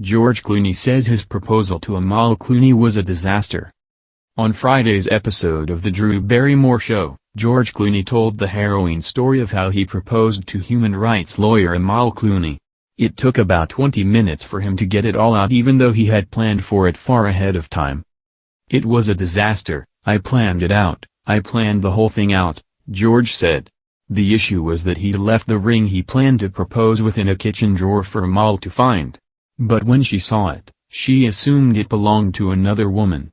George Clooney says his proposal to Amal Clooney was a disaster. On Friday's episode of The Drew Barrymore Show, George Clooney told the harrowing story of how he proposed to human rights lawyer Amal Clooney. It took about 20 minutes for him to get it all out, even though he had planned for it far ahead of time. "It was a disaster. I planned it out. I planned the whole thing out," George said. The issue was that he'd left the ring he planned to propose within a kitchen drawer for Amal to find. But when she saw it, she assumed it belonged to another woman.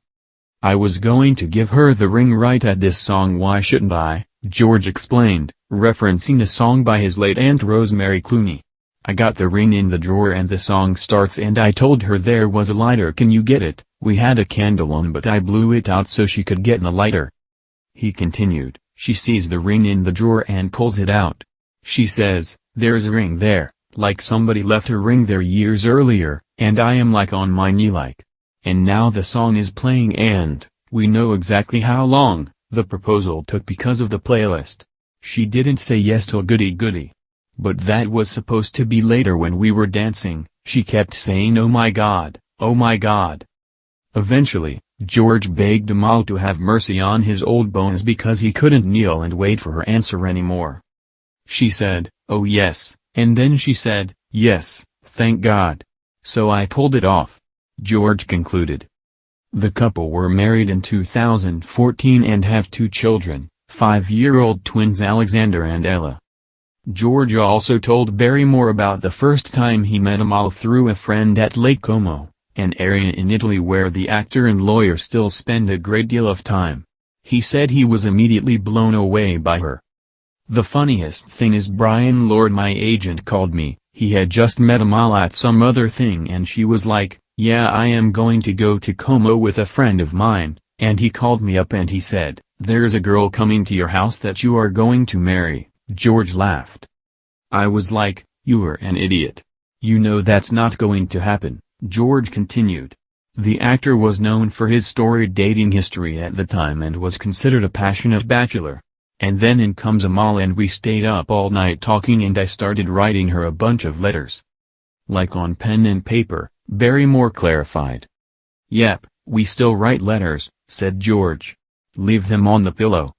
"I was going to give her the ring right at this song, why shouldn't I?" George explained, referencing a song by his late Aunt Rosemary Clooney. "I got the ring in the drawer and the song starts and I told her there was a lighter, can you get it? We had a candle on but I blew it out so she could get the lighter." He continued, "She sees the ring in the drawer and pulls it out. She says, 'There's a ring there, like somebody left her ring there years earlier,' and I am like on my knee like. And now the song is playing and, we know exactly how long the proposal took because of the playlist. She didn't say yes till goody goody. But that was supposed to be later when we were dancing, she kept saying oh my god, oh my god." Eventually, George begged Amal to have mercy on his old bones because he couldn't kneel and wait for her answer anymore. She said, "Oh yes," and then she said, "Yes, thank God. So I pulled it off," George concluded. The couple were married in 2014 and have 2 children, 5-year-old twins Alexander and Ella. George also told Barrymore about the first time he met Amal through a friend at Lake Como, an area in Italy where the actor and lawyer still spend a great deal of time. He said he was immediately blown away by her. "The funniest thing is Brian Lord, my agent, called me. He had just met Amal at some other thing and she was like, 'Yeah, I am going to go to Como with a friend of mine,' and he called me up and he said, 'There's a girl coming to your house that you are going to marry.'" George laughed. "I was like, you are an idiot. You know that's not going to happen," George continued. The actor was known for his storied dating history at the time and was considered a passionate bachelor. "And then in comes Amal and we stayed up all night talking and I started writing her a bunch of letters. Like on pen and paper," Barrymore clarified. "Yep, we still write letters," said George. "Leave them on the pillow."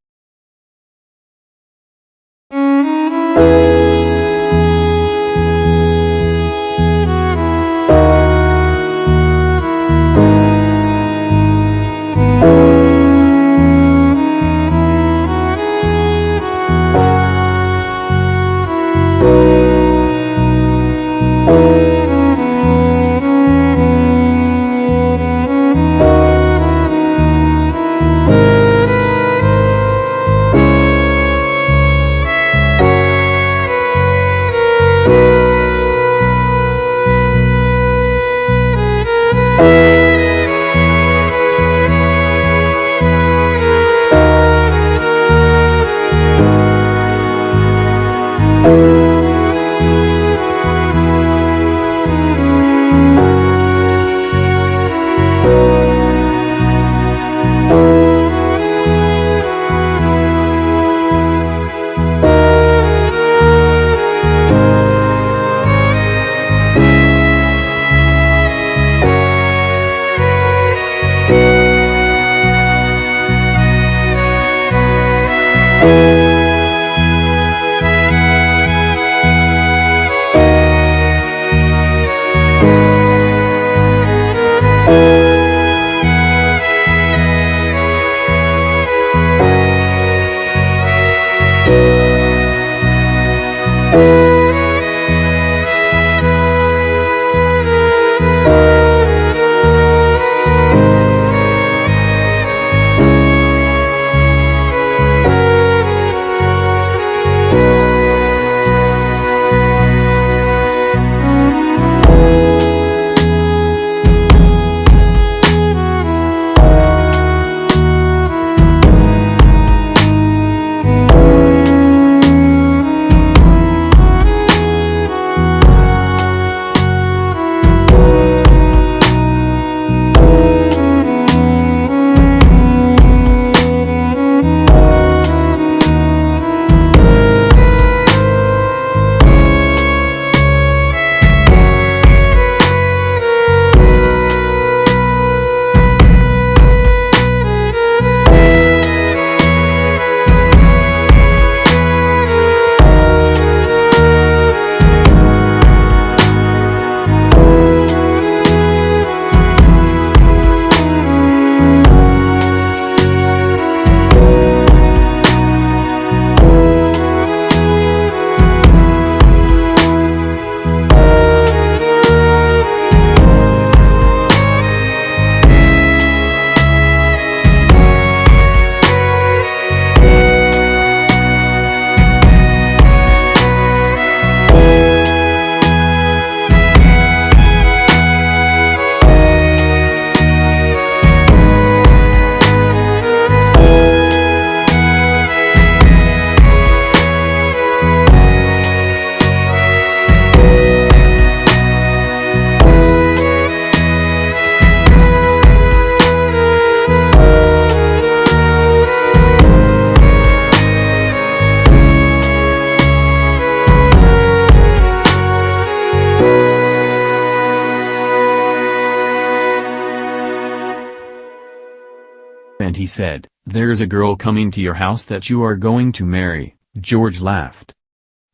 said, "There's a girl coming to your house that you are going to marry." George laughed.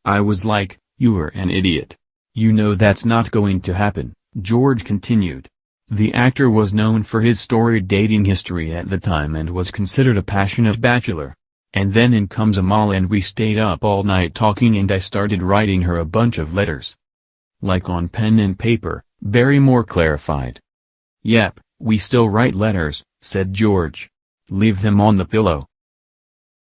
I was like, "You're an idiot. You know that's not going to happen," George continued. The actor was known for his storied dating history at the time and was considered a passionate bachelor. And then in comes Amal and we stayed up all night talking and I started writing her a bunch of letters. Like on pen and paper, Barrymore clarified. "Yep, we still write letters," said George. "Leave them on the pillow."